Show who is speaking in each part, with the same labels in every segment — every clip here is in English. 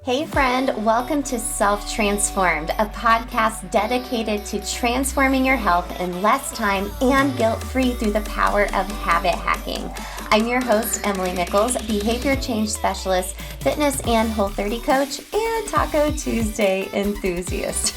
Speaker 1: Hey friend, welcome to Self-Transformed, a podcast dedicated to transforming your health in less time and guilt-free through the power of habit hacking. I'm your host, Emily Nichols, behavior change specialist, fitness and Whole30 coach, and Taco Tuesday enthusiast.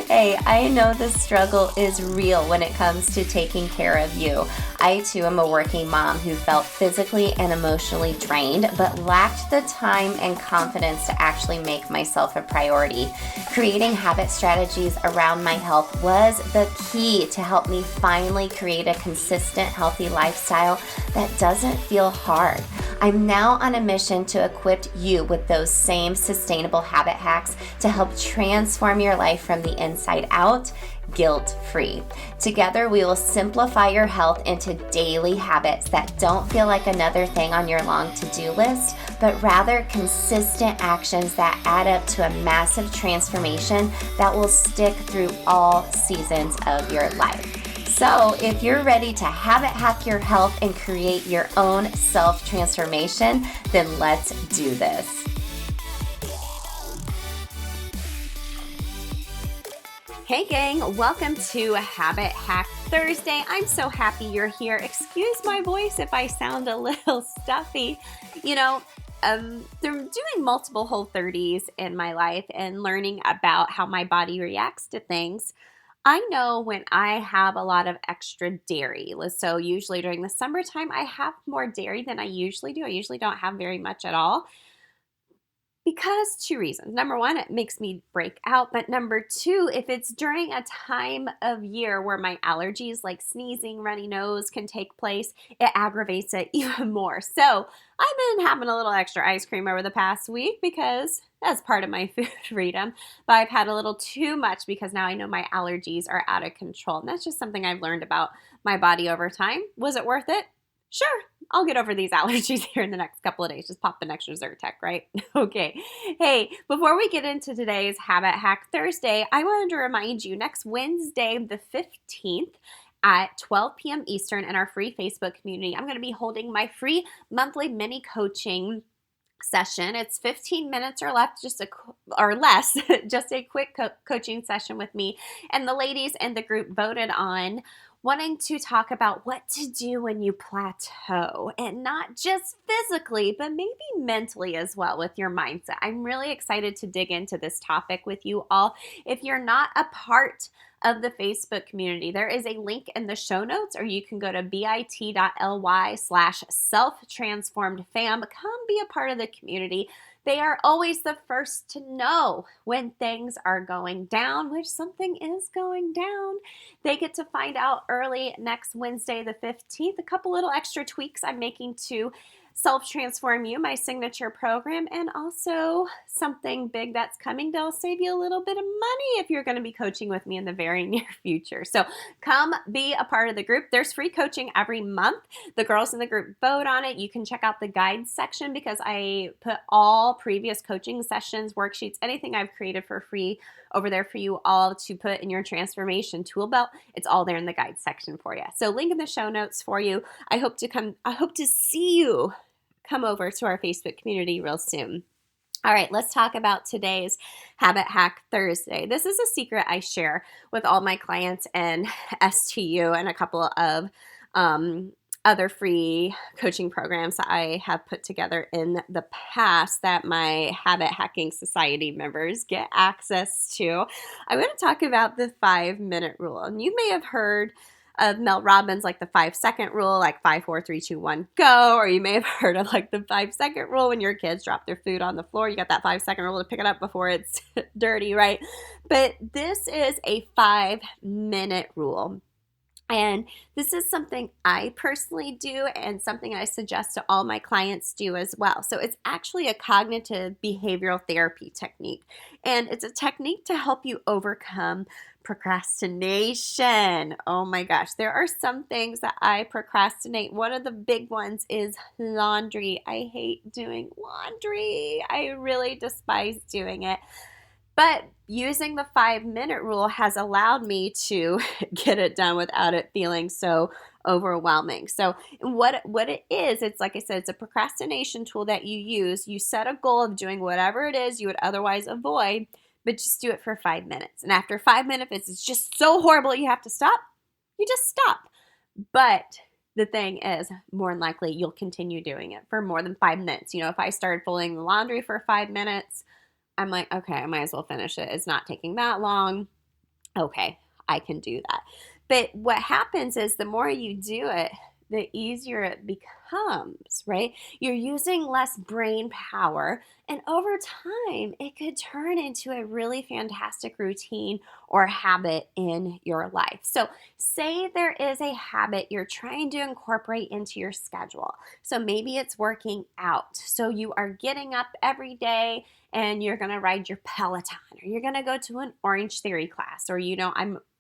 Speaker 1: Hey, I know the struggle is real when it comes to taking care of you. I too am a working mom who felt physically and emotionally drained, but lacked the time and confidence to actually make myself a priority. Creating habit strategies around my health was the key to help me finally create a consistent, healthy lifestyle that doesn't feel hard. I'm now on a mission to equip you with those same sustainable habit hacks to help transform your life from the inside out, guilt-free. Together, we will simplify your health into daily habits that don't feel like another thing on your long to-do list, but rather consistent actions that add up to a massive transformation that will stick through all seasons of your life. So if you're ready to habit hack your health and create your own self-transformation, then let's do this. Hey gang, welcome to Habit Hack Thursday. I'm so happy you're here. Excuse my voice if I sound a little stuffy. They're doing multiple Whole30s in my life and learning about how my body reacts to things. I know when I have a lot of extra dairy. So usually during the summertime, I have more dairy than I usually do. I usually don't have very much at all. Because two reasons. Number one, it makes me break out. But number two, if it's during a time of year where my allergies like sneezing, runny nose can take place, it aggravates it even more. So I've been having a little extra ice cream over the past week because that's part of my food freedom. But I've had a little too much because now I know my allergies are out of control. And that's just something I've learned about my body over time. Was it worth it? Sure, I'll get over these allergies here in the next couple of days. Just pop an extra Zyrtec, right? Okay. Hey, before we get into today's Habit Hack Thursday, I wanted to remind you next Wednesday, the 15th, at 12 p.m. Eastern in our free Facebook community, I'm going to be holding my free monthly mini coaching session. It's 15 minutes or less, just a quick coaching session with me. And the ladies in the group voted on wanting to talk about what to do when you plateau, and not just physically, but maybe mentally as well with your mindset. I'm really excited to dig into this topic with you all. If you're not a part of the Facebook community, there is a link in the show notes, or you can go to bit.ly/self-transformed-fam. Come be a part of the community. They are always the first to know when things are going down, which something is going down. They get to find out early next Wednesday, the 15th, a couple little extra tweaks I'm making to Self-Transform You, my signature program, and also something big that's coming that'll save you a little bit of money if you're going to be coaching with me in the very near future. So come be a part of the group. There's free coaching every month. The girls in the group vote on it. You can check out the guides section because I put all previous coaching sessions, worksheets, anything I've created for free over there for you all to put in your transformation tool belt. It's all there in the guide section for you. So link in the show notes for you. I hope to see you come over to our Facebook community real soon. All right, let's talk about today's Habit Hack Thursday. This is a secret I share with all my clients and STU and a couple of other free coaching programs that I have put together in the past that my Habit Hacking Society members get access to. I'm going to talk about the 5-minute rule. And you may have heard of Mel Robbins, like the 5-second rule, like 5, 4, 3, 2, 1, go. Or you may have heard of like the 5-second rule when your kids drop their food on the floor. You got that 5-second rule to pick it up before it's dirty, right? But this is a 5-minute rule. And this is something I personally do and something I suggest to all my clients do as well. So it's actually a cognitive behavioral therapy technique. And it's a technique to help you overcome procrastination. Oh my gosh, there are some things that I procrastinate. One of the big ones is laundry. I hate doing laundry. I really despise doing it. But using the 5-minute rule has allowed me to get it done without it feeling so overwhelming. So what it is, it's like I said, it's a procrastination tool that you use. You set a goal of doing whatever it is you would otherwise avoid, but just do it for 5 minutes. And after 5 minutes, if it's just so horrible you have to stop, you just stop. But the thing is, more than likely, you'll continue doing it for more than 5 minutes. If I started folding the laundry for 5 minutes, I'm like, okay, I might as well finish it. It's not taking that long. Okay, I can do that. But what happens is the more you do it, the easier it becomes, right? You're using less brain power, and over time, it could turn into a really fantastic routine or habit in your life. So say there is a habit you're trying to incorporate into your schedule. So maybe it's working out. So you are getting up every day and you're going to ride your Peloton, or you're going to go to an Orange Theory class, or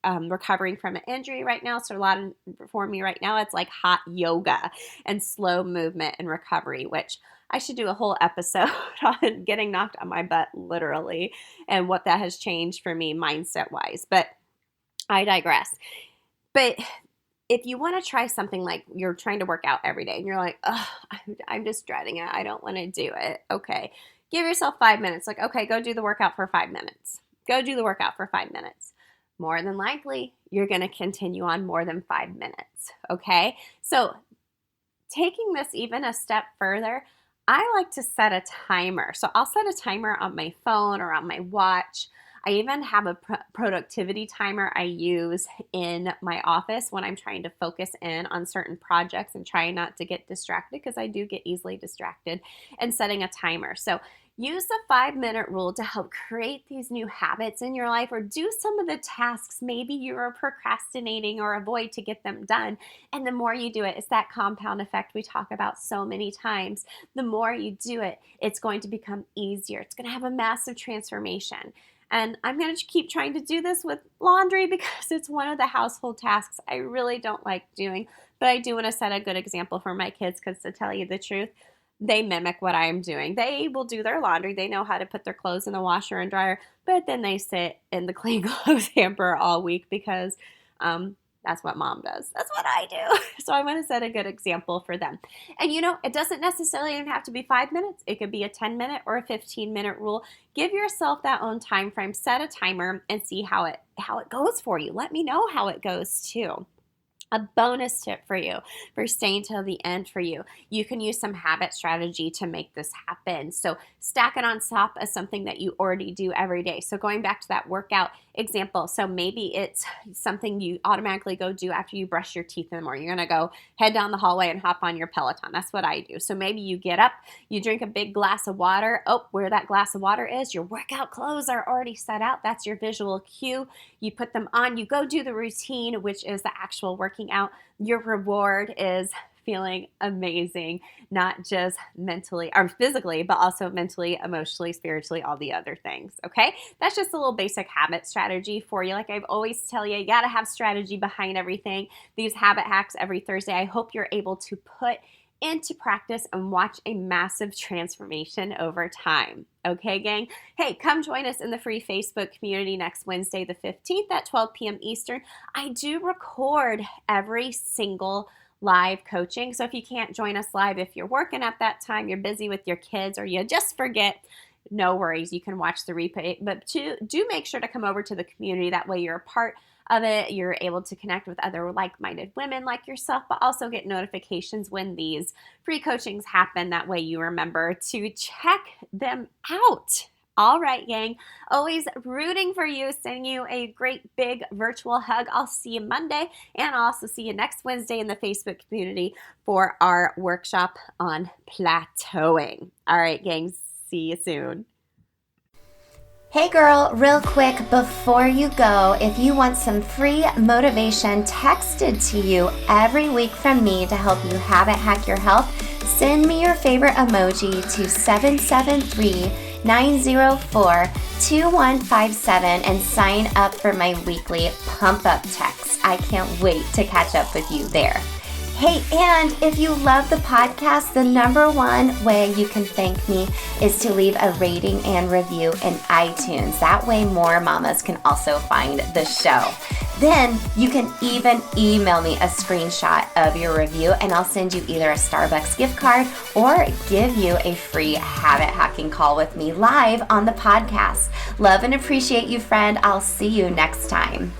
Speaker 1: I'm recovering from an injury right now, so for me right now, it's like hot yoga and slow movement and recovery, which I should do a whole episode on getting knocked on my butt, literally, and what that has changed for me mindset-wise. But I digress. But if you want to try something like you're trying to work out every day and you're like, oh, I'm just dreading it, I don't want to do it. Okay, give yourself 5 minutes. Like, okay, go do the workout for 5 minutes. Go do the workout for 5 minutes. More than likely, you're going to continue on more than 5 minutes, okay? So taking this even a step further, I like to set a timer. So I'll set a timer on my phone or on my watch. I even have a productivity timer I use in my office when I'm trying to focus in on certain projects and trying not to get distracted, because I do get easily distracted, and setting a timer. So use the 5-minute rule to help create these new habits in your life, or do some of the tasks maybe you are procrastinating or avoid to get them done. And the more you do it, it's that compound effect we talk about so many times. The more you do it, it's going to become easier. It's going to have a massive transformation. And I'm going to keep trying to do this with laundry because it's one of the household tasks I really don't like doing. But I do want to set a good example for my kids, because to tell you the truth, they mimic what I'm doing. They will do their laundry. They know how to put their clothes in the washer and dryer, but then they sit in the clean clothes hamper all week because that's what mom does. That's what I do. So I want to set a good example for them. And it doesn't necessarily even have to be 5 minutes. It could be a 10-minute or a 15-minute rule. Give yourself that own time frame, set a timer, and see how it goes for you. Let me know how it goes too. A bonus tip for you for staying till the end for you. You can use some habit strategy to make this happen. So stack it on top of something that you already do every day. So going back to that workout example, so maybe it's something you automatically go do after you brush your teeth in the morning. You're going to go head down the hallway and hop on your Peloton. That's what I do. So maybe you get up, you drink a big glass of water. Oh, where that glass of water is, your workout clothes are already set out. That's your visual cue. You put them on, you go do the routine, which is the actual working out. Your reward is feeling amazing, not just mentally or physically, but also mentally, emotionally, spiritually, all the other things. Okay, that's just a little basic habit strategy for you. Like I've always tell you, you got to have strategy behind everything. These habit hacks every Thursday, I hope you're able to put into practice and watch a massive transformation over time. Okay, gang? Hey, come join us in the free Facebook community next Wednesday, the 15th at 12 p.m. Eastern. I do record every single live coaching. So if you can't join us live, if you're working at that time, you're busy with your kids, or you just forget, no worries. You can watch the replay. But do make sure to come over to the community. That way you're a part of it. You're able to connect with other like-minded women like yourself, but also get notifications when these free coachings happen. That way you remember to check them out. All right, gang. Always rooting for you, sending you a great big virtual hug. I'll see you Monday, and I'll also see you next Wednesday in the Facebook community for our workshop on plateauing. All right, gang. See you soon.
Speaker 2: Hey girl, real quick before you go, if you want some free motivation texted to you every week from me to help you habit hack your health, send me your favorite emoji to 773-904-2157 and sign up for my weekly pump up text. I can't wait to catch up with you there. Hey, and if you love the podcast, the number one way you can thank me is to leave a rating and review in iTunes. That way more mamas can also find the show. Then you can even email me a screenshot of your review and I'll send you either a Starbucks gift card or give you a free habit hacking call with me live on the podcast. Love and appreciate you, friend. I'll see you next time.